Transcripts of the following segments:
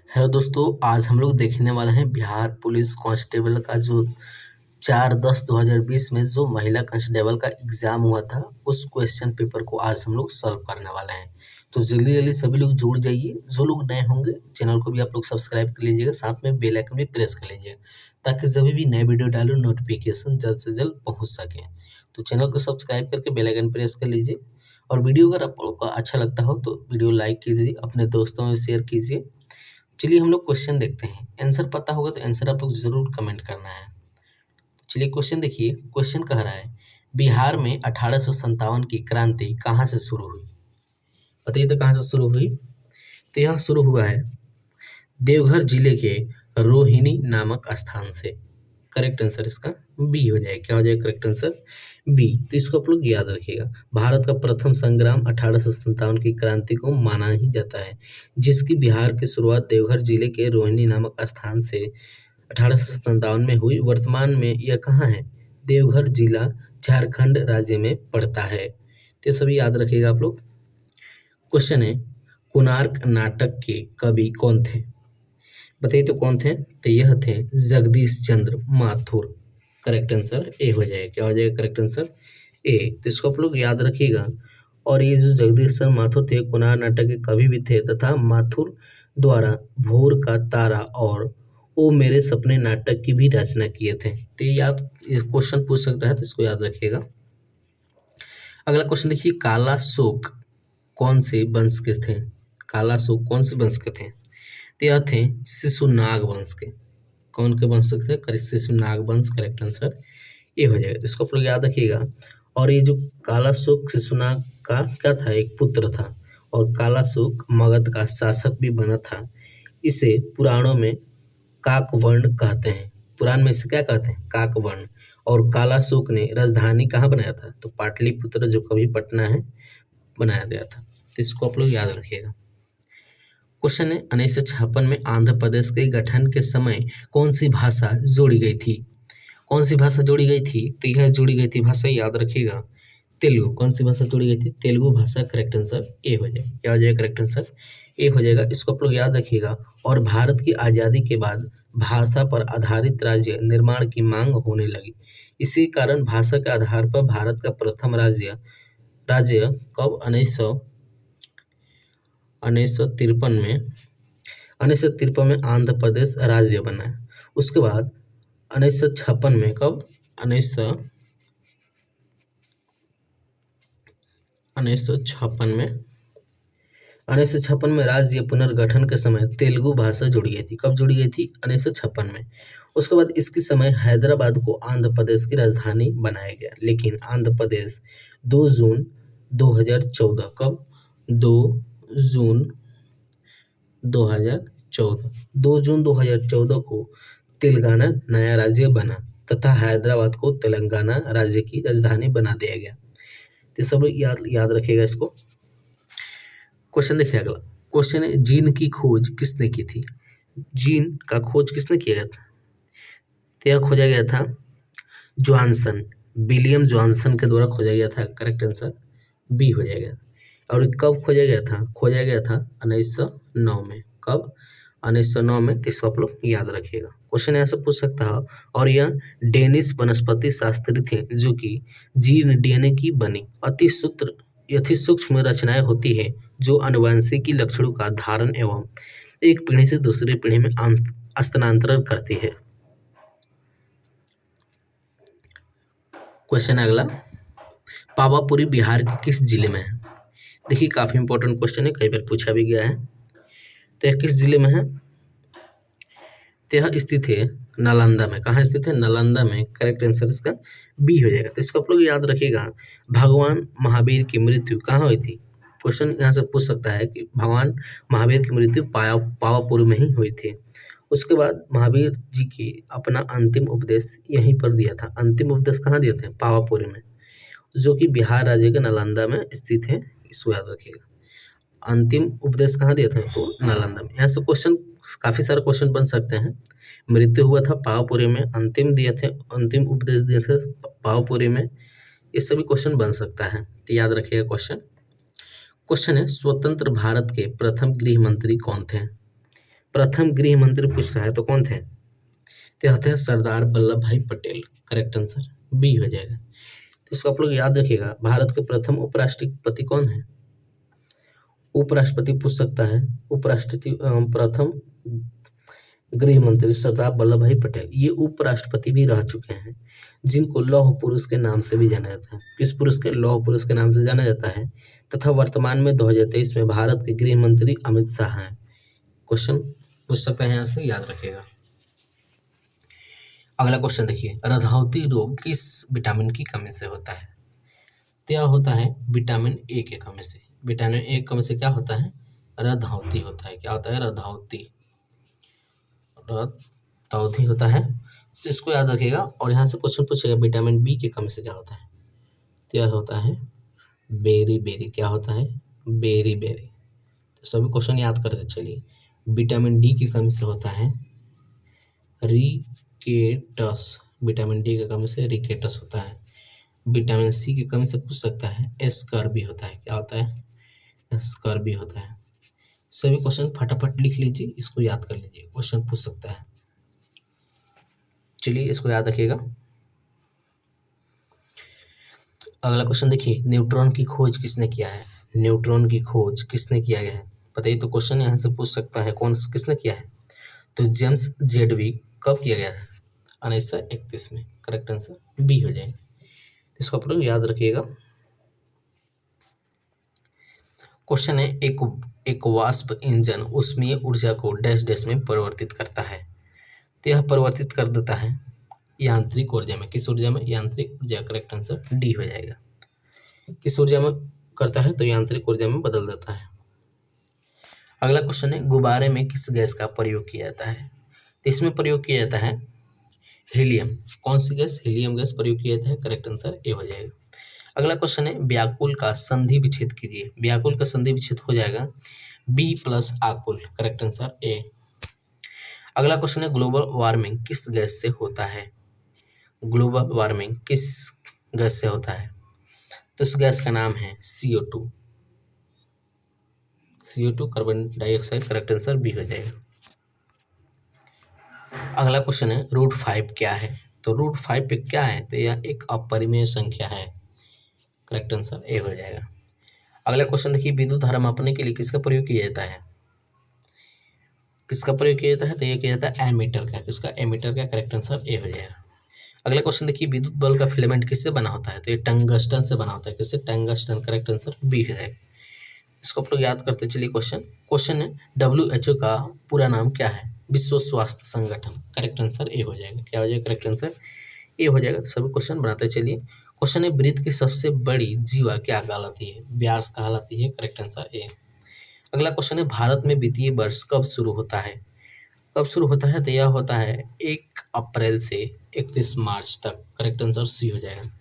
Hello दोस्तों, आज हम लोग देखने वाले हैं बिहार पुलिस कांस्टेबल का जो 4/10/2020 में जो महिला कांस्टेबल का एग्जाम हुआ था, उस क्वेश्चन पेपर को आज हम लोग सॉल्व करने वाले हैं। तो जल्दी जल्दी सभी लोग जुड़ जाइए। जो लोग नए होंगे चैनल को भी आप लोग सब्सक्राइब कर लीजिएगा, साथ में बेल आइकन भी प्रेस कर लीजिएगा ताकि जब भी नए वीडियो डालो नोटिफिकेशन जल्द से जल्द पहुँच सके। तो चैनल को सब्सक्राइब करके बेल आइकन प्रेस कर लीजिए और वीडियो अगर आप लोग को अच्छा लगता हो तो वीडियो लाइक कीजिए, अपने दोस्तों में शेयर कीजिए। चलिए हम लोग क्वेश्चन देखते हैं। आंसर पता होगा तो आंसर आप लोग जरूर कमेंट करना है। तो चलिए क्वेश्चन देखिए। क्वेश्चन कह रहा है बिहार में 1857 की क्रांति कहाँ से शुरू हुई? बताइए तो कहाँ से शुरू हुई? तो यह शुरू हुआ है देवघर जिले के रोहिणी नामक स्थान से। करेक्ट आंसर इसका बी हो जाएगा। क्या हो जाएगा करेक्ट आंसर? बी। तो इसको आप लोग याद रखिएगा। भारत का प्रथम संग्राम 1857 की क्रांति को माना ही जाता है, जिसकी बिहार की शुरुआत देवघर जिले के रोहिणी नामक स्थान से 1857 में हुई। वर्तमान में यह कहाँ है? देवघर जिला झारखंड राज्य में पड़ता है। तो ये सभी याद रखिएगा आप लोग। क्वेश्चन है कोणार्क नाटक के कवि कौन थे? बताइए तो कौन थे? तो यह थे जगदीश चंद्र माथुर। करेक्ट आंसर ए हो जाएगा। क्या हो जाएगा करेक्ट आंसर? ए। तो इसको आप लोग याद रखिएगा। और ये जो जगदीश चंद्र माथुर थे कोणार्क नाटक के कवि भी थे तथा माथुर द्वारा भोर का तारा और ओ मेरे सपने नाटक की भी रचना किए थे। तो ये क्वेश्चन पूछ सकता है, तो इसको याद रखिएगा। अगला क्वेश्चन देखिए, काला शोक कौन से वंश के थे? काला शोक कौन से वंश के थे? तो यह थे शिशुनाग वंश के। कौन के वंश के थे? शिशुनाग वंश। करेक्ट आंसर ये हो जाएगा। तो इसको आप लोग याद रखिएगा। और ये जो काला शोक शिशुनाग का क्या था? एक पुत्र था। और काला शोक मगध का शासक भी बना था। इसे पुराणों में काकवर्ण कहते हैं। पुराण में इसे क्या कहते हैं? काकवर्ण। और काला शोक ने राजधानी कहाँ बनाया था? तो पाटलिपुत्र, जो कभी पटना है, बनाया गया था। तो इसको आप लोग याद रखिएगा। क्वेश्चन है 1956 में आंध्र प्रदेश के गठन के समय कौन सी भाषा जोड़ी गई थी? कौन सी भाषा जोड़ी गई थी? तो यह जोड़ी गई थी भाषा, याद रखिएगा, तेलुगु। कौन सी भाषा जोड़ी गई थी? तेलुगु भाषा। करेक्ट आंसर ए हो जाएगा। क्या हो जाएगा करेक्ट आंसर? ए हो जाएगा। इसको आप लोग याद रखिएगा। और भारत की आज़ादी के बाद भाषा पर आधारित राज्य निर्माण की मांग होने लगी। इसी कारण भाषा के आधार पर भारत का प्रथम राज्य राज्य कब 1953 में आंध्र प्रदेश राज्य बना। उसके बाद 1956 में कब? 1956 में राज्य पुनर्गठन के समय तेलुगु भाषा जुड़ी गई थी। कब जुड़ी गई थी? 1956 में। उसके बाद इसके समय हैदराबाद को आंध्र प्रदेश की राजधानी बनाया गया। लेकिन आंध्र प्रदेश 2 जून 2014 कब? 2 जून 2014 2 जून 2014 को तेलंगाना नया राज्य बना तथा हैदराबाद को तेलंगाना राज्य की राजधानी बना दिया गया। तो सब लोग याद रखिएगा इसको। क्वेश्चन देखिए अगला। क्वेश्चन है जीन की खोज किसने की थी? जीन का खोज किसने किया गया था? तो यह खोजा गया था जॉनसन, विलियम जॉनसन के द्वारा खोजा गया था। करेक्ट आंसर बी हो जाएगा। और कब खोजा गया था? खोजा गया था 1909 में। कब? 1909 में। तो इसको आप लोग याद रखिएगा। क्वेश्चन यहाँ से पूछ सकता है। और यह डेनिश वनस्पति शास्त्री थे जो कि जीन डीएनए की बनी अति सूक्ष्म रचनाएं होती है जो आनुवंशिकी लक्षणों का धारण एवं एक पीढ़ी से दूसरी पीढ़ी में स्थानांतरण करती है। क्वेश्चन अगला, पावापुरी बिहार के किस जिले में है? देखिए काफी इंपॉर्टेंट क्वेश्चन है, कई बार पूछा भी गया है। तो यह किस जिले में है? तो यह स्थित है नालंदा में। कहाँ स्थित है? नालंदा में। करेक्ट आंसर इसका बी हो जाएगा। तो इसको आप लोग याद रखिएगा। भगवान महावीर की मृत्यु कहाँ हुई थी? क्वेश्चन यहाँ से पूछ सकता है कि भगवान महावीर की मृत्यु पावापुरी में ही हुई थी। उसके बाद महावीर जी की अपना अंतिम उपदेश यहीं पर दिया था। अंतिम उपदेश कहाँ दिए थे? पावापुरी में, जो कि बिहार राज्य के नालंदा में स्थित है। इसको याद रखिएगा। अंतिम उपदेश कहाँ दिए थे? तो नालंदा में। यहाँ से क्वेश्चन काफी सारे क्वेश्चन बन सकते हैं। मृत्यु हुआ था पावापुरी में, अंतिम उपदेश दिए थे पावापुरी में। ये सभी क्वेश्चन बन सकता है, तो याद रखिएगा क्वेश्चन है स्वतंत्र भारत के प्रथम गृह मंत्री कौन थे? प्रथम गृह मंत्री पूछ रहा है तो कौन थे? तो यह थे सरदार वल्लभ भाई पटेल। करेक्ट आंसर बी हो जाएगा। तो इसको आप लोग याद रखिएगा। भारत के प्रथम उपराष्ट्रपति कौन है? उपराष्ट्रपति पूछ सकता है। उपराष्ट्रपति प्रथम गृह मंत्री सरदार वल्लभ भाई पटेल, ये उपराष्ट्रपति भी रह चुके हैं, जिनको लौह पुरुष के नाम से भी जाना जाता है। किस पुरुष के? लौह पुरुष के नाम से जाना जाता है। तथा वर्तमान में 2023 में भारत के गृह मंत्री अमित शाह हैं। क्वेश्चन पूछ सकते हैं, यहाँ से याद रखिएगा। अगला क्वेश्चन देखिए, रधौती रोग किस विटामिन की कमी से होता है? तो यह होता है विटामिन ए की कमी से। विटामिन ए की कमी से क्या होता है? रधौती होता है। क्या होता है? रधौती। रधौती होता है, तो इसको याद रखिएगा। और यहाँ से क्वेश्चन पूछेगा विटामिन बी की कमी से क्या होता है? तो यह होता है बेरी बेरी। क्या होता है? Berry berry. तो सभी क्वेश्चन याद करते चलिए। विटामिन डी की कमी से होता है रिकेटस। विटामिन डी की कमी से रिकेटस होता है। विटामिन सी की कमी से पूछ सकता है स्कर्वी होता है। क्या होता है? स्कर्वी होता है। सभी क्वेश्चन फटाफट लिख लीजिए, इसको याद कर लीजिए, क्वेश्चन पूछ सकता है। चलिए इसको याद रखिएगा। अगला क्वेश्चन देखिए, न्यूट्रॉन की खोज किसने किया है? न्यूट्रॉन की खोज किसने किया गया है बताइए। तो क्वेश्चन यहाँ से पूछ सकता है कौन किसने किया है? तो जेम्स जेडवी। कब किया गया है? 1931 में। करेक्ट आंसर बी हो जाएगा। इसको आप लोग याद रखिएगा। क्वेश्चन है, एक वाष्प इंजन ऊष्मीय ऊर्जा को डैश डैश में परिवर्तित करता है। तो यह परिवर्तित कर देता है यांत्रिक ऊर्जा में। किस ऊर्जा में? यांत्रिक ऊर्जा। करेक्ट आंसर डी हो जाएगा। किस ऊर्जा में करता है? तो यांत्रिक ऊर्जा में बदल देता है। अगला क्वेश्चन है, गुब्बारे में किस गैस का प्रयोग किया जाता है? तो इसमें प्रयोग किया जाता है हीलियम। कौन सी गैस? हीलियम गैस प्रयोग किया जाता है। करेक्ट आंसर ए हो जाएगा। अगला क्वेश्चन है, व्याकुल का संधि विच्छेद कीजिए। व्याकुल का संधि विच्छेद हो जाएगा बी प्लस आकुल। Correct answer A. अगला क्वेश्चन है, ग्लोबल वार्मिंग किस गैस से होता है? ग्लोबल वार्मिंग किस गैस से होता है? तो उस गैस का नाम है CO2। CO2 carbon dioxide. Correct answer B हो जाएगा। अगला क्वेश्चन है, √5 क्या है? तो √5 पे क्या है? तो यह एक अपरिमेय संख्या है। करेक्ट आंसर ए हो जाएगा। अगला क्वेश्चन देखिए, विद्युत धारा मापने के लिए किसका प्रयोग किया जाता है? किसका प्रयोग किया जाता है? तो ये किया जाता है एमीटर का। किसका? एमीटर का। करेक्ट आंसर ए हो जाएगा। अगला क्वेश्चन देखिए, विद्युत बल्ब का फिलामेंट किससे बना होता है? तो ये टंगस्टन से बना होता है। किससे? टंगस्टन। करेक्ट आंसर बी हो जाएगा। इसको आप लोग याद करते चलिए। क्वेश्चन है, WHO का पूरा नाम क्या है? विश्व स्वास्थ्य संगठन। करेक्ट आंसर ए हो जाएगा। क्या हो जाएगा? करेक्ट आंसर ए हो जाएगा। सभी क्वेश्चन बनाते चलिए। क्वेश्चन है, वृत्त की सबसे बड़ी जीवा क्या कहलाती है? व्यास कहलाती है। Correct answer A. अगला क्वेश्चन है, भारत में वित्तीय वर्ष कब शुरू होता है? कब शुरू होता है? तो यह होता है 1 अप्रैल से 31 मार्च तक। करेक्ट आंसर सी हो जाएगा।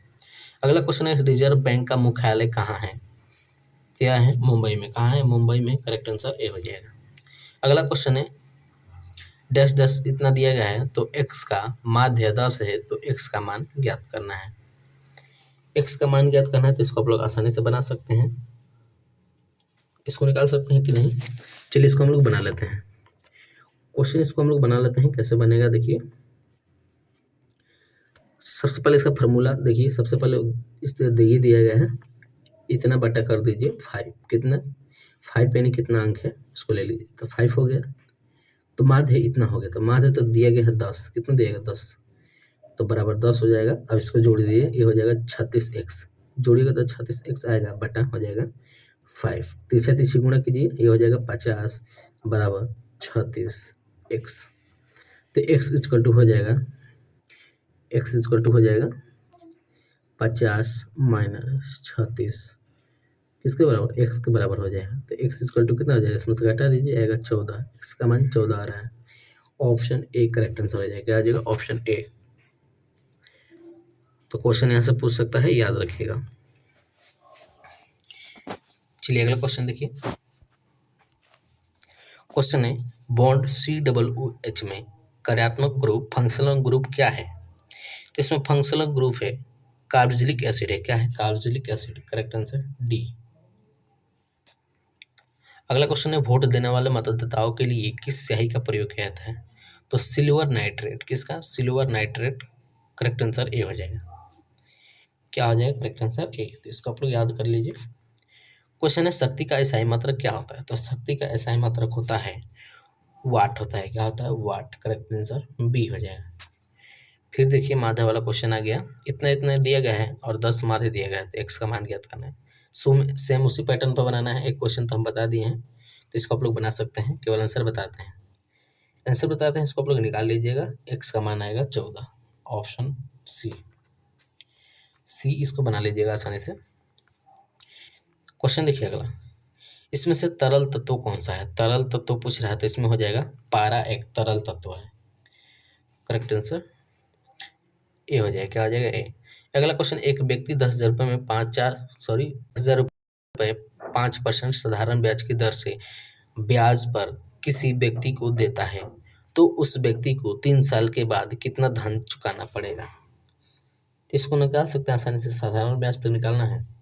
अगला क्वेश्चन है, रिजर्व बैंक का मुख्यालय कहाँ है? क्या है? मुंबई में। कहाँ है? मुंबई में। करेक्ट आंसर ए हो जाएगा। अगला क्वेश्चन है, डैश डैश इतना दिया गया है, तो x का माध्य 10 है, तो x का मान ज्ञात करना है। x का मान ज्ञात करना है, तो इसको आप लोग आसानी से बना सकते हैं। इसको निकाल सकते हैं कि नहीं? चलिए इसको हम लोग बना लेते हैं। क्वेश्चन इसको हम लोग बना लेते हैं। कैसे बनेगा देखिए। सबसे पहले इसका फार्मूला देखिए। सबसे पहले इस ये दिया गया है, इतना बटा कर दीजिए 5। कितना? 5 यानी कितना अंक है इसको ले लीजिए, तो 5 हो गया। तो माध्य इतना हो गया, तो माध्य तो दिया गया है 10। कितना दिएगा? 10, तो बराबर 10 हो जाएगा। अब इसको जोड़ दीजिए, ये हो जाएगा 36x। जोड़िएगा तो 36x आएगा, बटा हो जाएगा 5। तीसरा तीसरी गुणा कीजिए, ये हो जाएगा 50 बराबर 36x। तो x इक्वल टू हो जाएगा 50 माइनस 36 किसके बराबर? x के बराबर हो जाएगा। तो x इक्वल टू कितना हो जाएगा? इसमें से घटा दीजिए, आएगा 14। x का मान 14 आ रहा है। ऑप्शन ए करेक्ट आंसर हो जाएगा। क्या आ जाएगा? Option A. तो क्वेश्चन यहाँ से पूछ सकता है, याद रखिएगा। चलिए अगला क्वेश्चन देखिए। क्वेश्चन है, बॉन्ड COOH में कार्यात्मक ग्रुप फंक्शनल ग्रुप क्या है? तो इसमें फंक्शनल ग्रुप है कार्बोक्सिलिक एसिड है। क्या है? Carboxylic acid. Correct answer D. अगला क्वेश्चन है वोट देने वाले मतदाताओं के लिए किस स्याही का प्रयोग किया जाता है? तो सिल्वर नाइट्रेट। किसका? Silver nitrate. Correct answer A हो जाएगा। क्या हो जाएगा? करेक्ट आंसर ए। तो इसको आप लोग याद कर लीजिए। क्वेश्चन है शक्ति का एसआई मात्रक क्या होता है? तो शक्ति का एसआई मात्रक होता है वाट होता है। क्या होता है? वाट। करेक्ट आंसर बी हो जाएगा। फिर देखिए माध्य वाला क्वेश्चन आ गया। इतना इतना दिया गया है और 10 माध्य दिया गया है, तो एक्स का मान ज्ञात करना है। सेम उसी पैटर्न पर बनाना है। एक क्वेश्चन तो हम बता दिए हैं, तो इसको आप लोग बना सकते हैं। केवल आंसर बताते हैं। आंसर बताते हैं, इसको आप लोग निकाल लीजिएगा। एक्स का मान आएगा 14। Option C. सी इसको बना लीजिएगा आसानी से। क्वेश्चन देखिए अगला। इसमें से तरल तत्व कौन सा है? तरल तत्व पूछ रहा है, तो इसमें हो जाएगा पारा एक तरल तत्व है। करेक्ट आंसर ए हो जाएगा। क्या हो जाएगा? ए। अगला क्वेश्चन, एक व्यक्ति 10,000 रुपये में 10,000 रुपये 5% साधारण ब्याज की दर से ब्याज पर किसी व्यक्ति को देता है, तो उस व्यक्ति को 3 साल के बाद कितना धन चुकाना पड़ेगा? तो इसको निकाल सकते हैं आसानी से। साधारण ब्याज तो निकालना है।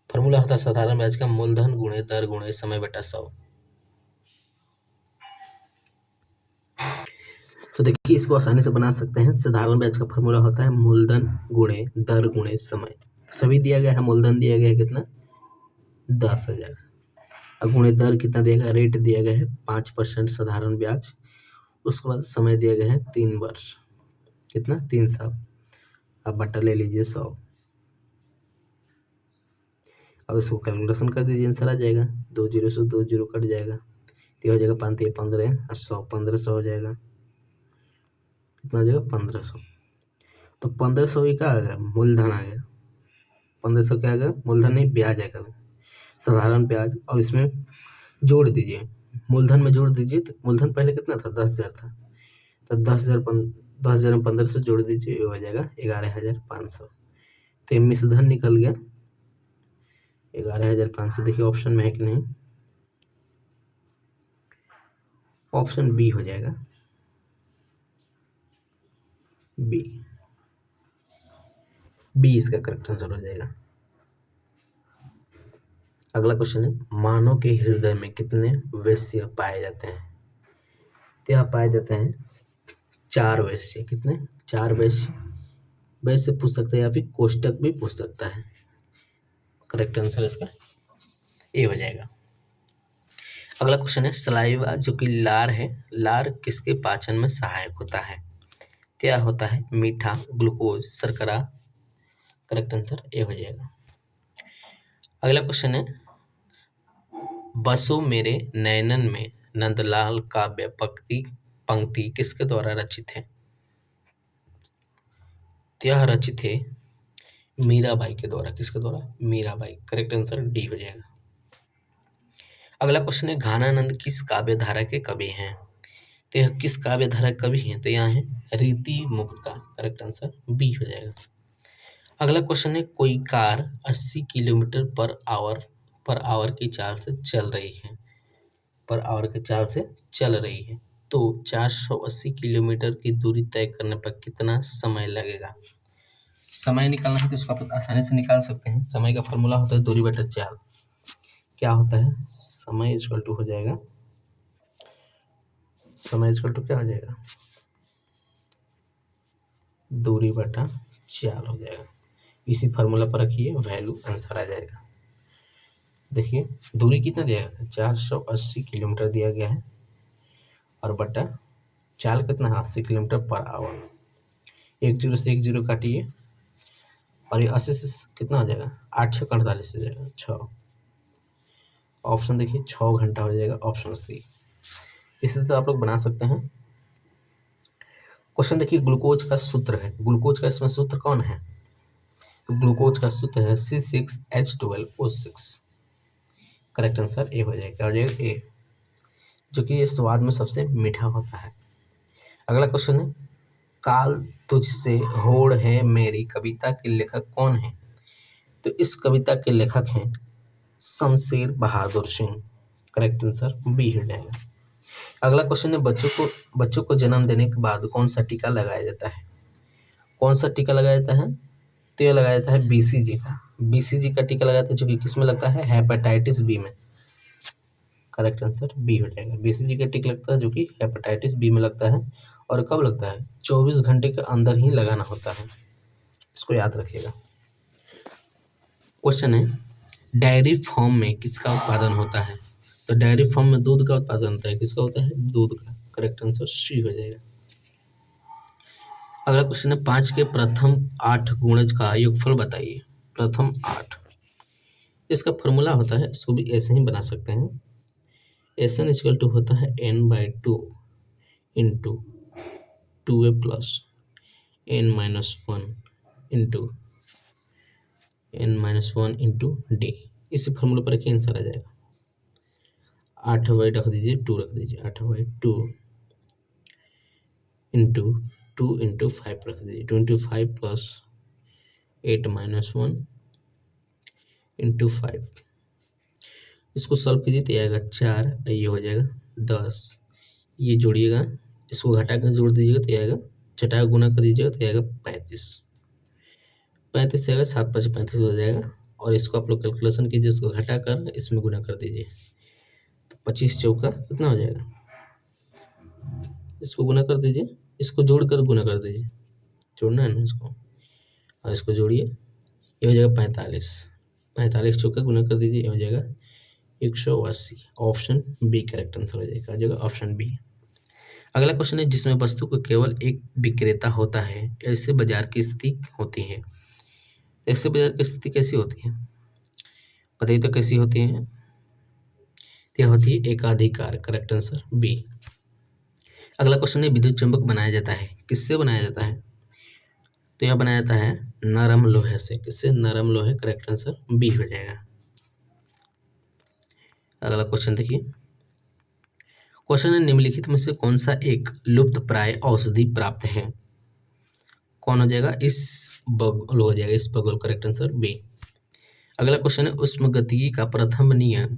फॉर्मूला होता है साधारण ब्याज का मूलधन गुणे दर गुणे समय बटा 100। तो देखिए इसको आसानी से बना सकते हैं। साधारण ब्याज का फॉर्मूला होता है मूलधन गुणे दर गुणे समय। सभी दिया गया है। मूलधन दिया गया है कितना? 10,000। और गुणे दर कितना दिया गया? रेट दिया गया है 5% साधारण ब्याज। उसके बाद समय दिया गया है 3 वर्ष। कितना? 3 साल। अब बटा ले लीजिए 100। अब इसको कैलकुलेशन कर दीजिए, आंसर आ जाएगा। 2 जीरो से 2 जीरो कट जाएगा, तो हो जाएगा 5 15 और 100 1500 हो जाएगा। कितना हो जाएगा? 1500। तो 1500 ही क्या आ गया? मूलधन आ गया। 1500 क्या आ गया? मूलधन नहीं, ब्याज आएगा, साधारण ब्याज। और इसमें जोड़ दीजिए, मूलधन में जोड़ दीजिए। तो मूलधन पहले कितना था? 10,000 था। तो 10,000 में 1500 जोड़ दीजिए, ये हो जाएगा 11,500। तो ये मिश्रधन निकल गया 11,500। देखिए ऑप्शन में है कि नहीं? ऑप्शन बी हो जाएगा। बी। बी इसका करेक्ट आंसर हो जाएगा। अगला क्वेश्चन है मानव के हृदय में कितने वैश्य पाए जाते हैं? तो यहाँ पाए जाते हैं 4 वैश्य। कितने? 4 वैश्य। वैश्य पूछ सकते हैं या फिर कोष्टक भी पूछ सकता है। करेक्ट आंसर इसका ए हो जाएगा। अगला क्वेश्चन है सलाइवा जो कि लार है, लार किसके पाचन में सहायक होता है? क्या होता है? मीठा, ग्लूकोज, शर्करा। करेक्ट आंसर ए हो जाएगा। अगला क्वेश्चन है बसो मेरे नयनन में नंदलाल काव्य पंक्ति किसके द्वारा रचित है? यह रचित है मीराबाई के द्वारा। किसके द्वारा? मीराबाई। करेक्ट आंसर डी हो जाएगा। अगला क्वेश्चन है घानानंद किस काव्य धारा के कवि हैं? तो यह किस काव्य धारा के कवि हैं? तो यहाँ है रीति मुक्त का। करेक्ट आंसर बी हो जाएगा। अगला क्वेश्चन है कोई कार 80 किलोमीटर पर आवर की चाल से चल रही है, पर आवर की चाल से चल रही है, तो 480 किलोमीटर की दूरी तय करने पर कितना समय लगेगा? समय निकालना है तो इसको आप आसानी से निकाल सकते हैं। समय का फॉर्मूला होता है दूरी बटा चाल। क्या होता है? समय इक्वल टू हो जाएगा, समय इक्वल टू क्या हो जाएगा? दूरी बटा चाल हो जाएगा। इसी फार्मूला पर रखिए, वैल्यू आंसर आ जाएगा। देखिए दूरी कितना दिया गया था? 480 किलोमीटर दिया गया है, और बटा चाल कितना है? 80 किलोमीटर पर आवर। 1 जीरो से 1 जीरो काटिए, और ये 80 से कितना हो जाएगा? 8 6 48 हो जाएगा 6। ऑप्शन देखिए 6 घंटा हो जाएगा। Option C. इसी तरह आप लोग बना सकते हैं। क्वेश्चन देखिए ग्लूकोज का सूत्र है। ग्लूकोज का इसमें सूत्र कौन है? तो ग्लूकोज का सूत्र है C6H12O6। करेक्ट आंसर ए हो जाएगा। क्या हो जाएगा? ए, जो कि ये स्वाद में सबसे मीठा होता है। अगला क्वेश्चन है काल तुझसे होड़ है मेरी कविता के लेखक कौन है? तो इस कविता के लेखक हैं Shamsher Bahadur Singh. Correct answer B हो जाएगा। अगला क्वेश्चन है बच्चों को जन्म देने के बाद कौन सा टीका लगाया जाता है? कौन सा टीका लगाया जाता है? तो यह लगाया जाता है BCG का। BCG का टीका लगाया जाता है, जो कि किस में लगता है? हेपेटाइटिस बी में। करेक्ट आंसर बी हो जाएगा। बीसीजी का टिक लगता है जो कि हेपेटाइटिस बी में लगता है, और कब लगता है? 24 घंटे के अंदर ही लगाना होता है, इसको याद रखिएगा। क्वेश्चन है, डायरी फॉर्म में किसका उत्पादन होता है? तो डायरी फॉर्म में दूध का उत्पादन होता है, किसका होता है? दूध का। करेक्ट आंसर सी हो जाएगा। अगला क्वेश्चन है, 5 के प्रथम 8 गुणज का योगफल बताइए। प्रथम 8, इसका फॉर्मूला होता है, इसको भी ऐसे ही बना सकते हैं। एस एन इक्वल टू होता है n/2 into 2a plus n-1 into n-1 into D. इसी फॉर्मूले पर रखिए, आंसर आ जाएगा। 8/2 रख दीजिए, 2 रख दीजिए, 8/2 इंटू 2 इंटू 5 रख दीजिए, 2 इंटू 5 प्लस 8-1 इंटू 5। इसको सॉल्व कीजिए तो आएगा 4, ये हो जाएगा 10। ये जोड़िएगा, इसको घटा कर जोड़ दीजिएगा तो आएगा, घटा गुना कर दीजिएगा तो आएगा 35। 35 से आएगा 7×5 35 हो जाएगा, और इसको आप लोग कैलकुलेशन कीजिए, इसको घटा कर इसमें गुना कर दीजिए तो 25 चौका कितना हो जाएगा? इसको गुना कर दीजिए, इसको जोड़ कर गुना कर दीजिए, जोड़ना है ना इसको, और इसको जोड़िए, ये हो जाएगा 45। 45 चौका गुना कर दीजिए, ये हो जाएगा 180। ऑप्शन बी करेक्ट आंसर हो जाएगा, आ जाएगा ऑप्शन बी। अगला क्वेश्चन है, जिसमें वस्तु को केवल एक विक्रेता होता है, ऐसे बाजार की स्थिति होती है। ऐसे बाजार की स्थिति कैसी होती है बताइए, तो कैसी होती है? यह होती है एकाधिकार। Correct answer B. अगला क्वेश्चन है, विद्युत चुंबक बनाया जाता है, किससे बनाया जाता है? तो यह बनाया जाता है नरम लोहे से। किससे? नरम लोहे। करेक्ट आंसर बी हो जाएगा। अगला क्वेश्चन देखिए, क्वेश्चन है, निम्नलिखित में से कौन सा एक लुप्त प्राय औषधि प्राप्त है? कौन हो जाएगा? इस बगुल हो जाएगा, इस बगुल। Correct answer B. अगला क्वेश्चन है, उष्मागतिकी का प्रथम नियम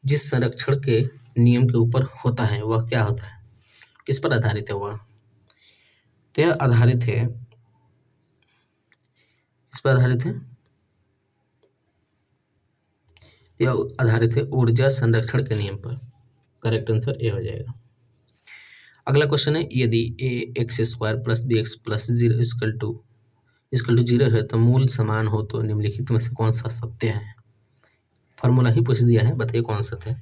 जिस संरक्षण के नियम के ऊपर होता है वह क्या होता है? किस पर आधारित है वह? तो यह आधारित है, इस पर आधारित है, यह आधारित है ऊर्जा संरक्षण के नियम पर। करेक्ट आंसर ए हो जाएगा। अगला क्वेश्चन है, यदि ax² plus bx plus 0 equal to 0 है तो मूल समान हो तो निम्नलिखित में से कौन सा सत्य है? फॉर्मूला ही पूछ दिया है, बताइए कौन सत्य है।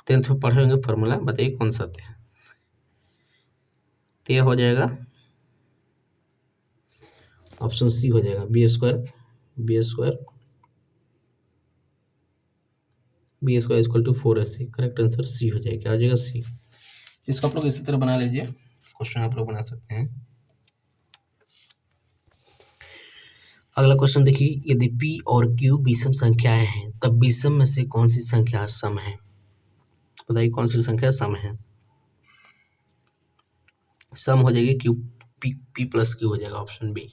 10th में पढ़े होंगे फॉर्मूला, बताइए कौन सत्य है। तो यह हो जाएगा ऑप्शन सी हो जाएगा, b² equal to 4ac। Correct answer C हो जाएगा, क्या हो जाएगा? सी। इसको आप लोग इसी तरह बना लीजिए, क्वेश्चन आप लोग बना सकते हैं। अगला क्वेश्चन देखिए, यदि p और q विषम संख्याएं हैं तब विषम में से कौन सी संख्या सम है? बताइए कौन सी संख्या सम है? सम हो जाएगी q, p प्लस q हो जाएगा, ऑप्शन बी।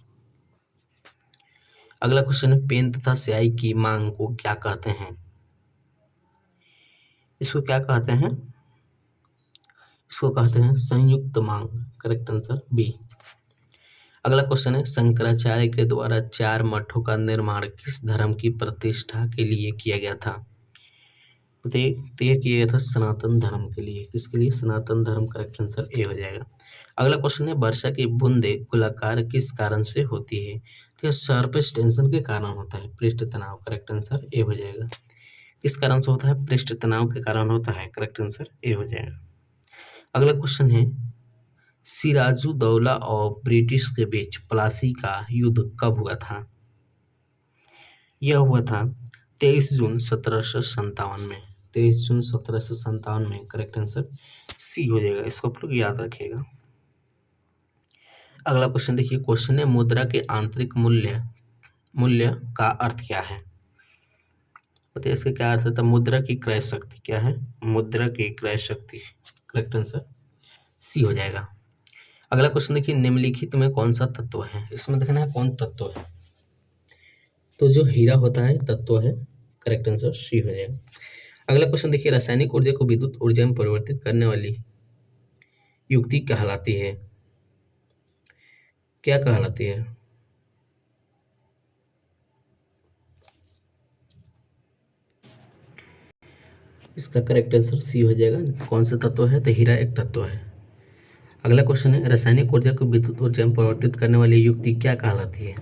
अगला क्वेश्चन है, पेन तथा स्याही की मांग को क्या कहते हैं? इसको क्या कहते हैं? इसको कहते हैं संयुक्त मांग। Correct answer B. अगला क्वेश्चन है, शंकराचार्य के द्वारा 4 मठों का निर्माण किस धर्म की प्रतिष्ठा के लिए किया गया था? तो ये किया गया था सनातन धर्म के लिए। किसके लिए? सनातन धर्म। करेक्ट आंसर ए हो जाएगा। अगला क्वेश्चन है, वर्षा की बूंदे गोलाकार किस कारण से होती है? तो यह सरफेस टेंशन के कारण होता है, पृष्ठ तनाव। करेक्ट आंसर ए हो जाएगा। किस कारण से होता है? पृष्ठ तनाव के कारण होता है। करेक्ट आंसर ए हो जाएगा। अगला क्वेश्चन है, सिराजुद्दौला और ब्रिटिश के बीच प्लासी का युद्ध कब हुआ था? यह हुआ था 23 जून 1757 में। 23 जून 1757 में। करेक्ट आंसर सी हो जाएगा, इसको आप लोग याद रखिएगा। अगला क्वेश्चन देखिए, क्वेश्चन है, मुद्रा के आंतरिक मूल्य का अर्थ क्या है? बताइए इसका क्या अर्थ है? मुद्रा की क्रय शक्ति। क्या है? मुद्रा की क्रय शक्ति। करेक्ट आंसर सी हो जाएगा। अगला क्वेश्चन देखिए, निम्नलिखित में कौन सा तत्व है? इसमें देखना है कौन तत्व है, तो जो हीरा होता है तत्व है। करेक्ट आंसर सी हो जाएगा। अगला क्वेश्चन देखिए, रासायनिक ऊर्जा को विद्युत ऊर्जा में परिवर्तित करने वाली युक्ति कहलाती है? क्या कहलाती है? इसका करेक्ट आंसर सी हो जाएगा। कौन सा तत्व है? तो हीरा एक तत्व है। अगला क्वेश्चन है, रासायनिक ऊर्जा को विद्युत ऊर्जा में परिवर्तित करने वाली युक्ति क्या कहलाती है?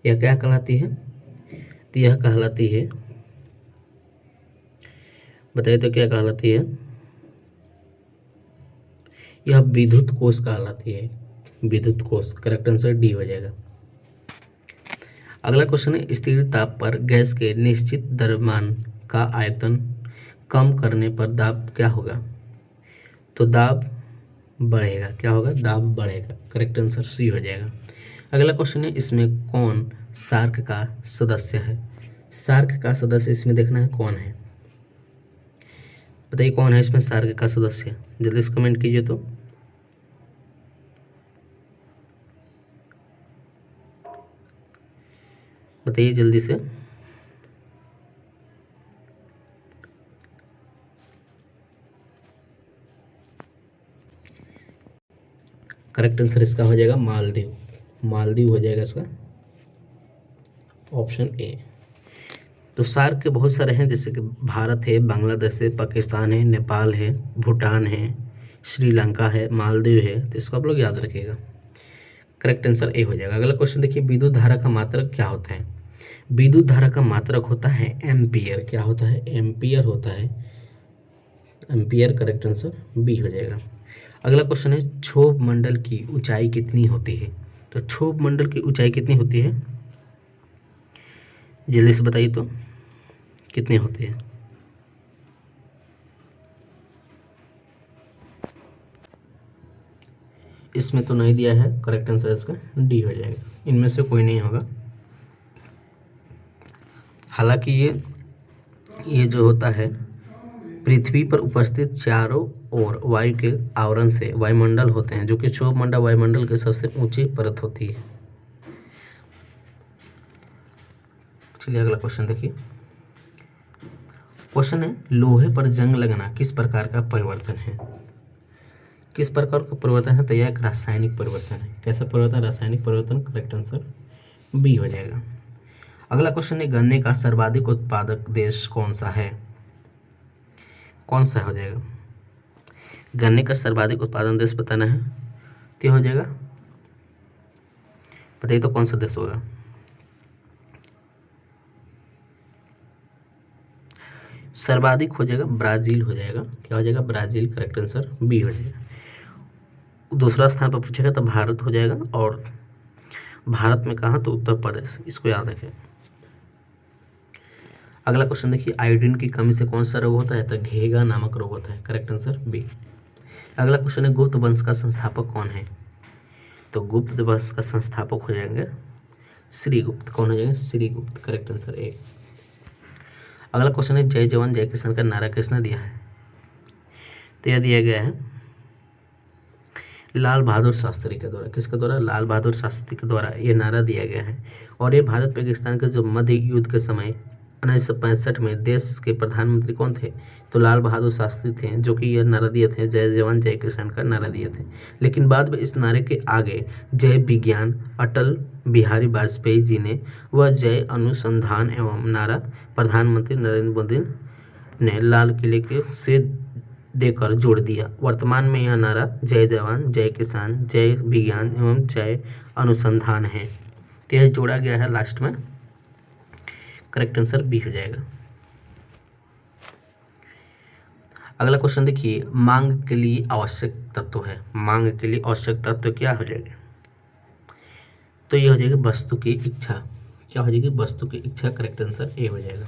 यह क्या कहलाती है? तो यह कहलाती है, बताइए तो क्या कहलाती है? यह विद्युत कोष कहलाती है। विद्युत कोष, करेक्ट आंसर डी हो जाएगा। अगला क्वेश्चन है, स्थिर ताप पर गैस के निश्चित द्रव्यमान का आयतन कम करने पर दाब क्या होगा? तो दाब बढ़ेगा। क्या होगा? दाब बढ़ेगा। करेक्ट आंसर सी हो जाएगा। अगला क्वेश्चन है, इसमें कौन सार्क का सदस्य है? सार्क का सदस्य इसमें देखना है कौन है, बताइए कौन है इसमें सार्क का सदस्य? जल्दी से कमेंट कीजिए तो। बताइए जल्दी से। करेक्ट आंसर इसका हो जाएगा मालदीव। मालदीव हो जाएगा इसका ऑप्शन ए। तो सार्क के बहुत सारे हैं, जैसे कि भारत है, बांग्लादेश है, पाकिस्तान है, नेपाल है, भूटान है, श्रीलंका है, मालदीव है। तो इसको आप लोग याद रखिएगा। करेक्ट आंसर ए हो जाएगा। अगला क्वेश्चन देखिए, विद्युत धारा का मात्रक क्या होता है? विद्युत धारा का मात्रक होता है एम्पियर। क्या होता है? एम्पियर होता है। एम्पियर करेक्ट आंसर बी हो जाएगा। अगला क्वेश्चन है, क्षोभ मंडल की ऊंचाई कितनी होती है? तो क्षोभ मंडल की ऊंचाई कितनी होती है? जल्दी से बताइए तो कितनी होती है? इसमें तो नहीं दिया है, करेक्ट आंसर इसका डी हो जाएगा। इनमें से कोई नहीं होगा। हालांकि ये जो होता है, पृथ्वी पर उपस्थित चारों ओर वायु के आवरण से वायुमंडल होते हैं, जो कि क्षोभ मंडल वायुमंडल की सबसे ऊंची परत होती है। चलिए अगला क्वेश्चन देखिए। क्वेश्चन है, लोहे पर जंग लगना किस प्रकार का परिवर्तन है? किस प्रकार का परिवर्तन है? तो यह एक रासायनिक परिवर्तन है। कैसा परिवर्तन? रासायनिक परिवर्तन। करेक्ट आंसर बी हो जाएगा। अगला क्वेश्चन है, गन्ने का सर्वाधिक उत्पादक देश कौन सा है? कौन सा हो जाएगा? गन्ने का सर्वाधिक उत्पादन देश बताना है तो हो जाएगा, बताइए तो कौन सा देश होगा? सर्वाधिक हो जाएगा ब्राजील हो जाएगा। क्या हो जाएगा? ब्राजील। करेक्ट आंसर बी हो जाएगा। दूसरा स्थान पर पूछेगा तो भारत हो जाएगा, और भारत में कहाँ? तो उत्तर प्रदेश। इसको याद रखें। अगला क्वेश्चन देखिए, आयोडीन की कमी से कौन सा रोग होता है? तो घेगा नामक रोग होता है। Correct answer B. अगला क्वेश्चन है, गुप्त वंश का संस्थापक कौन है? तो गुप्त वंश का संस्थापक हो जाएंगे श्रीगुप्त। कौन हो जाएंगे? श्रीगुप्त। Correct answer A. अगला क्वेश्चन है, जय जवान जय किसान का नारा किसने दिया है? तो यह दिया गया है लाल बहादुर शास्त्री के द्वारा। किसके द्वारा? लाल बहादुर शास्त्री के द्वारा ये नारा दिया गया है। और ये भारत पाकिस्तान के जो मध्य युद्ध के समय 1965 में देश के प्रधानमंत्री कौन थे? तो लाल बहादुर शास्त्री थे, जो कि यह नारा दिए थे, जय जवान जय किसान का नारा दिए थे। लेकिन बाद में इस नारे के आगे जय विज्ञान अटल बिहारी वाजपेयी जी ने, वह जय अनुसंधान एवं नारा प्रधानमंत्री नरेंद्र मोदी ने लाल किले के से देकर जोड़ दिया। वर्तमान में यह नारा जय जवान जय किसान जय विज्ञान एवं जय अनुसंधान है। तो यह जोड़ा गया है लास्ट में। करेक्ट आंसर बी हो जाएगा। अगला क्वेश्चन देखिए, मांग के लिए आवश्यक तत्व है। मांग के लिए आवश्यक तत्व क्या हो जाएगा? तो ये हो जाएगी वस्तु की इच्छा। क्या हो जाएगी? वस्तु की इच्छा। करेक्ट आंसर ए हो जाएगा।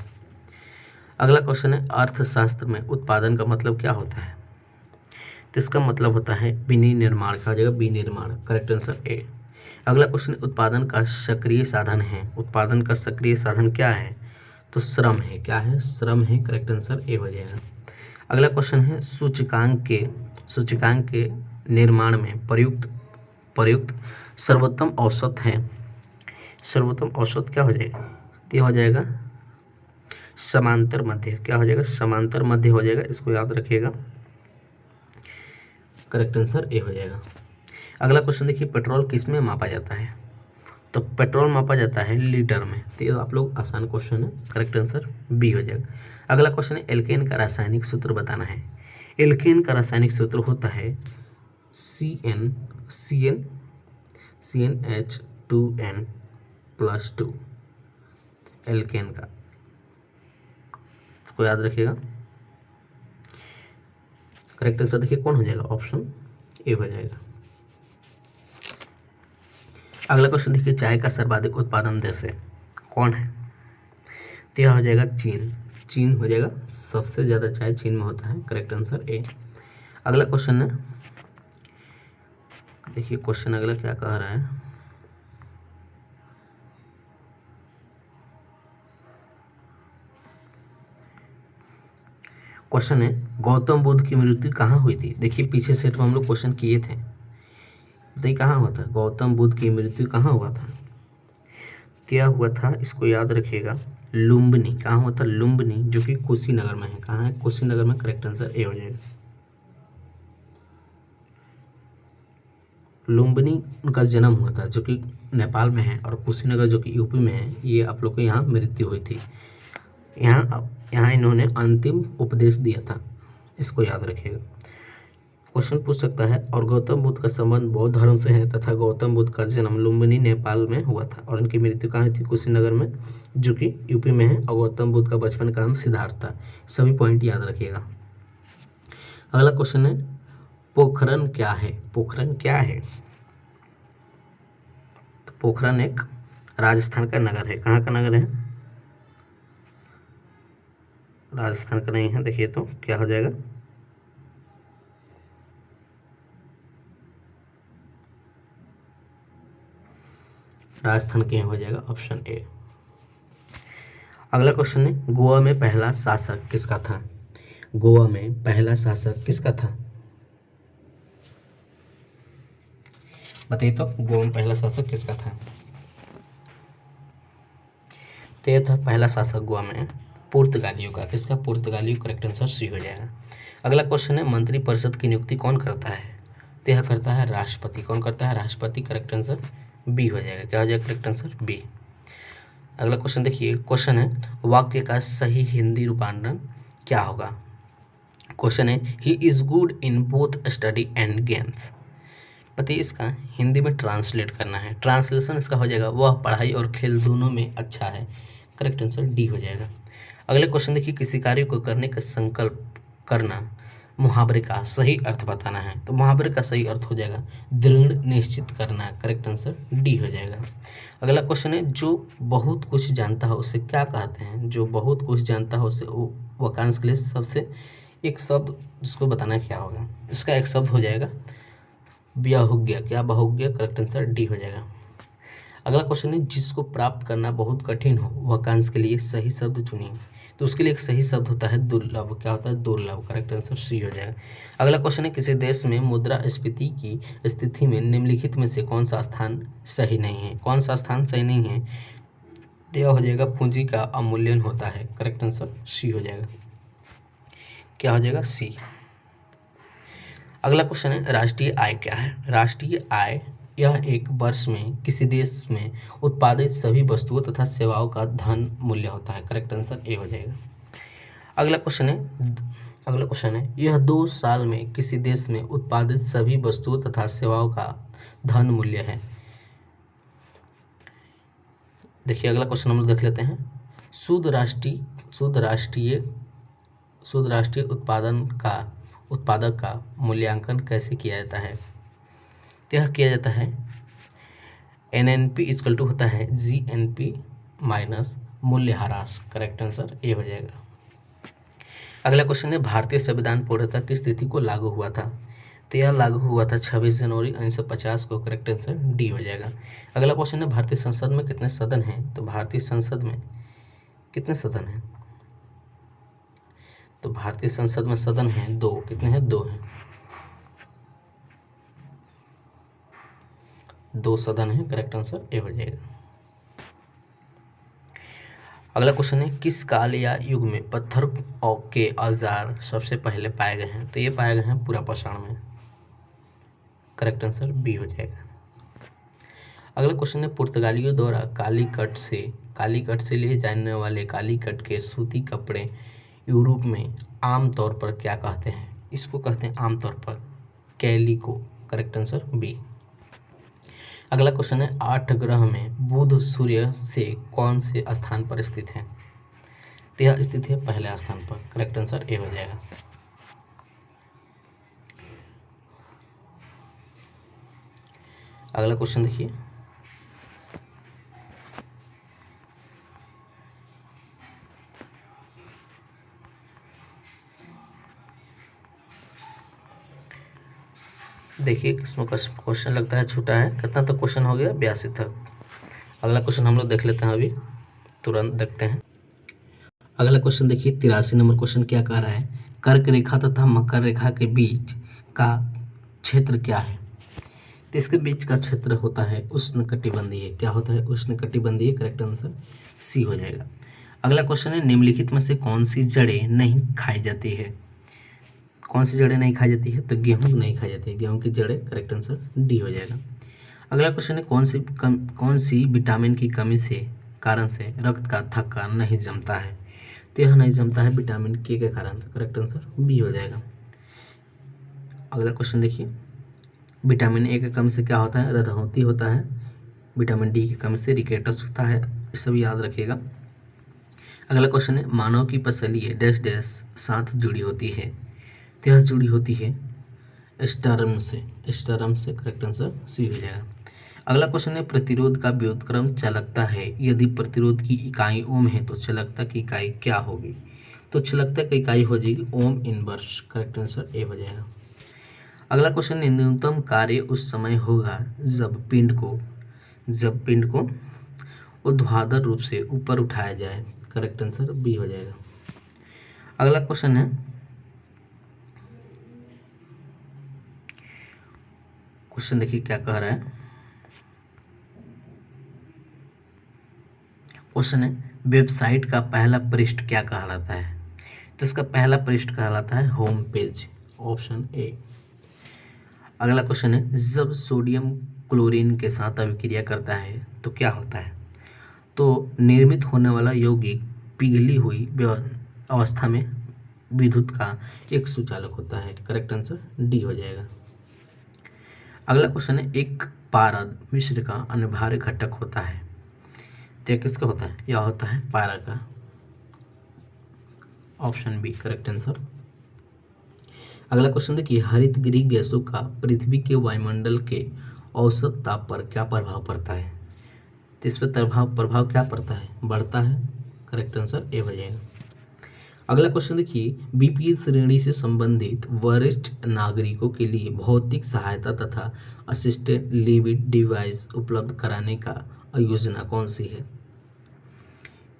अगला क्वेश्चन है, अर्थशास्त्र में उत्पादन का मतलब क्या होता है? तो इसका मतलब होता है विनिर्माण। क्या हो जाएगा? विनिर्माण। Correct answer A. अगला क्वेश्चन, उत्पादन का सक्रिय साधन है। उत्पादन का सक्रिय साधन क्या है? तो श्रम है। क्या है? श्रम है। करेक्ट आंसर ए हो जाएगा। अगला क्वेश्चन है, सूचकांक के निर्माण में प्रयुक्त सर्वोत्तम औसत है। सर्वोत्तम औसत क्या हो जाएगा? तो ये हो जाएगा समांतर मध्य। क्या हो जाएगा? समांतर मध्य हो जाएगा। इसको याद रखिएगा। करेक्ट आंसर ए हो जाएगा। अगला क्वेश्चन देखिए, पेट्रोल किस में मापा जाता है? तो पेट्रोल मापा जाता है लीटर में। तो ये आप लोग आसान क्वेश्चन है, करेक्ट आंसर बी हो जाएगा। अगला क्वेश्चन है एल्केन का रासायनिक सूत्र बताना है। एल्केन का रासायनिक सूत्र होता है CnH2n+2। एल्केन का, इसको याद रखिएगा। करेक्ट आंसर देखिए कौन हो जाएगा, ऑप्शन ए हो जाएगा। अगला क्वेश्चन देखिए चाय का सर्वाधिक उत्पादन देश है, कौन है? तो यह हो जाएगा चीन। चीन हो जाएगा, सबसे ज़्यादा चाय चीन में होता है। Correct answer A. अगला क्वेश्चन है, देखिए क्वेश्चन अगला क्या कह रहा है। क्वेश्चन है गौतम बुद्ध की मृत्यु कहाँ हुई थी? देखिए पीछे सेट में हम लोग क्वेश्चन किए थे, बताइए कहाँ हुआ था? गौतम बुद्ध की मृत्यु कहाँ हुआ था? क्या हुआ था, इसको याद रखिएगा, लुम्बिनी। कहाँ हुआ था? लुम्बिनी, जो कि कुशीनगर में है। कहाँ है? कुशीनगर में। करेक्ट आंसर ए हो जाएगा। लुम्बिनी उनका जन्म हुआ था, जो कि नेपाल में है, और कुशीनगर जो कि यूपी में है, ये आप लोग को यहाँ मृत्यु हुई थी। यहाँ इन्होंने अंतिम उपदेश दिया था, इसको याद रखिएगा। क्वेश्चन पूछ सकता है और गौतम बुद्ध का संबंध बौद्ध धर्म से है तथा गौतम बुद्ध का जन्म लुम्बिनी नेपाल में हुआ था और इनकी मृत्यु कहाँ थी? कुशीनगर में, जो कि यूपी में है, और गौतम बुद्ध का बचपन का नाम सिद्धार्थ था। सभी पॉइंट याद रखिएगा। अगला क्वेश्चन है पोखरन क्या है? पोखरन क्या है? तो पोखरन एक राजस्थान का नगर है। कहाँ का नगर है? राजस्थान का नहीं है। देखिए तो क्या हो जाएगा, राजस्थान के हो जाएगा, ऑप्शन ए। अगला क्वेश्चन है गोवा में पहला शासक किसका था? गोवा में पहला शासक किसका था? बताइए तो, गोवा में पहला शासक किसका था? तो यह था पहला शासक गोवा में पुर्तगालियों का। किसका? पुर्तगालियों। करेक्ट आंसर सी हो जाएगा। अगला क्वेश्चन है मंत्रिपरिषद की नियुक्ति कौन करता है? तो यह करता है राष्ट्रपति। कौन करता है? राष्ट्रपति। करेक्ट आंसर बी हो जाएगा। क्या हो जाएगा? Correct answer B. अगला क्वेश्चन देखिए, क्वेश्चन है वाक्य का सही हिंदी रूपांतरण क्या होगा? क्वेश्चन है he is good in both study and games. बताइए इसका हिंदी में ट्रांसलेट करना है। ट्रांसलेशन इसका हो जाएगा वह पढ़ाई और खेल दोनों में अच्छा है। करेक्ट आंसर डी हो जाएगा। अगले क्वेश्चन देखिए किसी कार्य को करने का संकल्प करना, मुहावरे का सही अर्थ बताना है। तो मुहावरे का सही अर्थ हो जाएगा दृढ़ निश्चित करना। करेक्ट आंसर डी हो जाएगा। अगला क्वेश्चन है जो बहुत कुछ जानता है उसे क्या कहते हैं? जो बहुत कुछ जानता है उसे वाक्यांश के लिए सबसे एक शब्द जिसको बताना क्या होगा? इसका एक शब्द हो जाएगा बहुज्ञ। क्या? बहुज्ञ। करेक्ट आंसर डी हो जाएगा। अगला क्वेश्चन है जिसको प्राप्त करना बहुत कठिन हो वाक्यांश के लिए सही शब्द चुनिए। तो उसके लिए एक सही शब्द होता है दुर्लभ। क्या होता है? दुर्लभ। करेक्ट आंसर सी हो जाएगा। अगला क्वेश्चन है किसी देश में मुद्रास्फीति की स्थिति में निम्नलिखित में से कौन सा स्थान सही नहीं है? कौन सा स्थान सही नहीं है? यह हो जाएगा पूंजी का अवमूल्यन होता है। करेक्ट आंसर सी हो जाएगा। क्या हो जाएगा? सी। अगला क्वेश्चन है राष्ट्रीय आय क्या है? राष्ट्रीय आय यह एक वर्ष में किसी देश में उत्पादित सभी वस्तुओं तथा सेवाओं का धन मूल्य होता है। करेक्ट आंसर ए हो जाएगा। अगला क्वेश्चन है यह 2 साल में किसी देश में उत्पादित सभी वस्तुओं तथा सेवाओं का धन मूल्य है। देखिए अगला क्वेश्चन हम लोग देख लेते हैं शुद्ध राष्ट्रीय उत्पादक का मूल्यांकन कैसे किया जाता है? तो यह किया जाता है NNP = होता है GNP माइनस मूल्यह्रास। करेक्ट आंसर ए हो जाएगा। अगला क्वेश्चन है भारतीय संविधान पूर्णतः किस तिथि को लागू हुआ था? तो यह लागू हुआ था 26 जनवरी 1950 को। करेक्ट आंसर डी हो जाएगा। अगला क्वेश्चन है भारतीय संसद में कितने सदन हैं? तो भारतीय संसद में कितने सदन हैं? तो भारतीय संसद में सदन हैं 2। कितने हैं? 2 हैं। 2 सदन है। करेक्ट आंसर ए हो जाएगा। अगला क्वेश्चन है किस काल या युग में पत्थर के औजार सबसे पहले पाए गए हैं? तो ये पाए गए हैं पुरापाषाण में। करेक्ट आंसर बी हो जाएगा। अगला क्वेश्चन है पुर्तगालियों द्वारा कालीकट से ले जाने वाले कालीकट के सूती कपड़े यूरोप में आमतौर पर क्या कहते हैं? इसको कहते हैं आमतौर पर कैलिको। Correct answer B. अगला क्वेश्चन है 8 ग्रह में बुध सूर्य से कौन से स्थान पर स्थित है? तो यह स्थित है पहले स्थान पर। करेक्ट आंसर ए हो जाएगा। अगला क्वेश्चन देखिए, देखिए किसमें क्वेश्चन लगता है छोटा है। कितना तक क्वेश्चन हो गया? 82 तक। अगला क्वेश्चन हम लोग देख लेते हैं, अभी तुरंत देखते हैं। अगला क्वेश्चन देखिए 83 नंबर क्वेश्चन क्या कह रहा है? कर्क रेखा तथा मकर रेखा के बीच का क्षेत्र क्या है? तो इसके बीच का क्षेत्र होता है उष्णकटिबंधीय। क्या होता है? उष्णकटिबंधीय। करेक्ट आंसर सी हो जाएगा। अगला क्वेश्चन है निम्नलिखित में से कौन सी जड़ें नहीं खाई जाती है? कौन सी जड़ें नहीं खाई जाती है? तो गेहूं नहीं खाई जाती है, गेहूं की जड़ें। करेक्ट आंसर डी हो जाएगा। अगला क्वेश्चन है कौन सी विटामिन की कमी से कारण से रक्त का थक्का नहीं जमता है? तो यह नहीं जमता है विटामिन के कारण से। करेक्ट आंसर बी हो जाएगा। अगला क्वेश्चन देखिए, विटामिन ए की कमी से क्या होता है? हृदय होता है। विटामिन डी की कमी से रिकेटस होता है। ये सब याद रखिएगा। अगला क्वेश्चन है मानव की पसलियाँ डैश डैश साथ जुड़ी होती है? तो यह जुड़ी होती है स्टर्म से। करेक्ट आंसर सी हो जाएगा। अगला क्वेश्चन है प्रतिरोध का व्युत्क्रम चालकता है। यदि प्रतिरोध की इकाई ओम है तो चालकता की इकाई क्या होगी? तो चालकता की इकाई हो जाएगी ohm inverse. Correct answer A हो जाएगा। अगला क्वेश्चन है न्यूनतम कार्य उस समय होगा जब पिंड को ऊर्ध्वाधर रूप से ऊपर उठाया जाए। करेक्ट आंसर बी हो जाएगा। अगला क्वेश्चन है देखिए क्या कह रहा है। क्वेश्चन है वेबसाइट का पहला पृष्ठ क्या कहलाता है? तो इसका पहला पृष्ठ कहलाता है होम पेज। Option A. अगला क्वेश्चन है जब सोडियम क्लोरीन के साथ अभिक्रिया करता है तो क्या होता है? तो निर्मित होने वाला यौगिक पिघली हुई अवस्था में विद्युत का एक सुचालक होता है। करेक्ट आंसर डी हो जाएगा। अगला क्वेश्चन है एक पारद मिश्र का अनिवार्य घटक होता है। तो किसका होता है? यह होता है पारा का। Option B correct answer. अगला क्वेश्चन देखिए हरित गृह गैसों का पृथ्वी के वायुमंडल के औसत ताप पर क्या प्रभाव पड़ता है? तो इस पर प्रभाव क्या पड़ता है? बढ़ता है। करेक्ट आंसर ए हो जाएगा। अगला क्वेश्चन देखिए बीपीएल श्रेणी से संबंधित वरिष्ठ नागरिकों के लिए भौतिक सहायता तथा असिस्टेड लिविंग डिवाइस उपलब्ध कराने का योजना कौन सी है?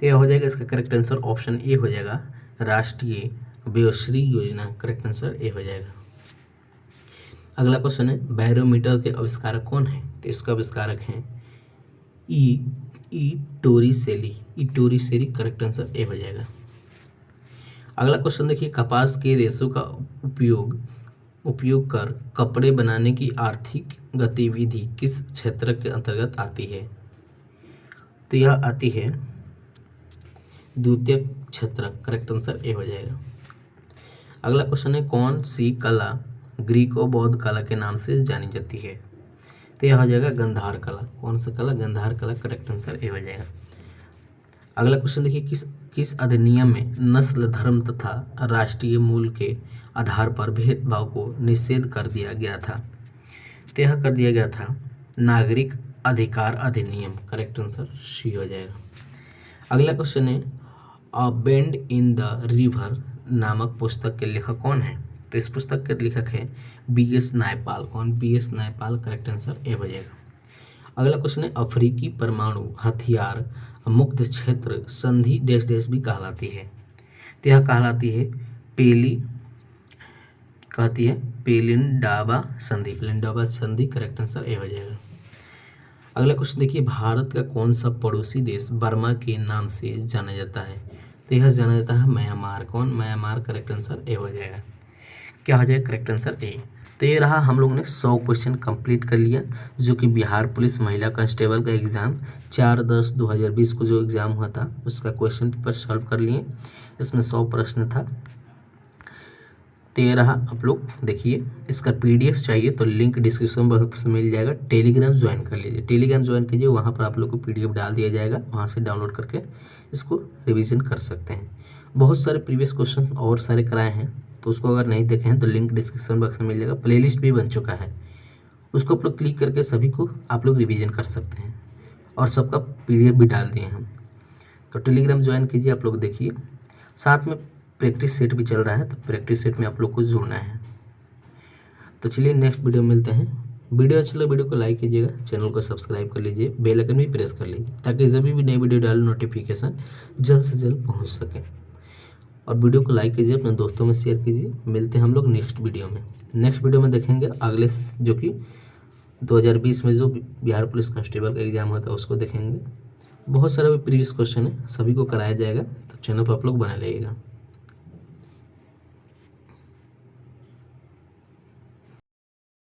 तो यह हो जाएगा इसका करेक्ट आंसर ऑप्शन ए हो जाएगा राष्ट्रीय Vayoshri Yojana. Correct answer A हो जाएगा। अगला क्वेश्चन है बैरोमीटर के आविष्कारक कौन है? तो इसका आविष्कारक हैं ई टोरिसेली। करेक्ट आंसर ए हो जाएगा। अगला क्वेश्चन देखिए कपास के रेशों का उपयोग कर कपड़े बनाने की आर्थिक गतिविधि किस क्षेत्र के अंतर्गत आती है? तो यह आती है द्वितीयक क्षेत्र। करेक्ट आंसर ए हो जाएगा। अगला क्वेश्चन है कौन सी कला ग्रीक और बौद्ध कला के नाम से जानी जाती है? तो यह हो जाएगा गंधार कला। कौन सा कला? गंधार कला। करेक्ट आंसर ए हो जाएगा। अगला क्वेश्चन देखिए किस अधिनियम में नस्ल धर्म तथा राष्ट्रीय मूल के आधार पर भेदभाव को निषेध कर दिया गया था? तो यह कर दिया गया था नागरिक अधिकार अधिनियम। करेक्ट आंसर सी हो जाएगा। अगला क्वेश्चन है अ बेंड इन द रिवर नामक पुस्तक के लेखक कौन है? तो इस पुस्तक के लेखक है बी.एस. नायपाल। कौन? B S. Naipaul. Correct answer A हो जाएगा। अगला क्वेश्चन है अफ्रीकी परमाणु हथियार मुक्त क्षेत्र संधि डैश डैश भी कहलाती है? तो यह कहलाती है पेलिंडाबा संधि। करेक्ट आंसर ए हो जाएगा। अगला क्वेश्चन देखिए भारत का कौन सा पड़ोसी देश बर्मा के नाम से जाना जाता है? तो यह जाना जाता है म्यांमार। कौन? म्यांमार। करेक्ट आंसर ए हो जाएगा। क्या हो जाएगा? करेक्ट आंसर ए। तो ये रहा, हम लोग ने 100 क्वेश्चन कंप्लीट कर लिया, जो कि बिहार पुलिस महिला कांस्टेबल का एग्ज़ाम 4/10/2020 को जो एग्ज़ाम हुआ था उसका क्वेश्चन पेपर सॉल्व कर लिए। इसमें 100 प्रश्न था। तो ये रहा, आप लोग देखिए। इसका PDF चाहिए तो लिंक डिस्क्रिप्शन बॉक्स में मिल जाएगा। टेलीग्राम ज्वाइन कर लीजिए, टेलीग्राम ज्वाइन कीजिए, वहाँ पर आप लोग को PDF डाल दिया जाएगा, वहाँ से डाउनलोड करके इसको रिवीजन कर सकते हैं। बहुत सारे प्रीवियस क्वेश्चन और सारे कराए हैं, तो उसको अगर नहीं देखे हैं तो लिंक डिस्क्रिप्शन बॉक्स में मिल जाएगा। प्लेलिस्ट भी बन चुका है, उसको आप लोग क्लिक करके सभी को आप लोग रिवीजन कर सकते हैं, और सबका PDF भी डाल दिए हम। तो टेलीग्राम ज्वाइन कीजिए, आप लोग देखिए। साथ में प्रैक्टिस सेट भी चल रहा है, तो प्रैक्टिस सेट में आप लोग को जुड़ना है। तो चलिए नेक्स्ट वीडियो में मिलते हैं। वीडियो अच्छा लगे वीडियो को लाइक कीजिएगा, चैनल को सब्सक्राइब कर लीजिए, बेल आइकन भी प्रेस कर लीजिए, ताकि जब भी नई वीडियो डालूं नोटिफिकेशन जल्द से जल्द पहुंच सके। और वीडियो को लाइक कीजिए, अपने दोस्तों में शेयर कीजिए। मिलते हैं हम लोग नेक्स्ट वीडियो में। नेक्स्ट वीडियो में देखेंगे अगले, जो कि 2020 में जो बिहार पुलिस कांस्टेबल का एग्ज़ाम हुआ था उसको देखेंगे। बहुत सारा भी प्रीवियस क्वेश्चन है, सभी को कराया जाएगा, तो चैनल पर आप लोग बना लीजिएगा।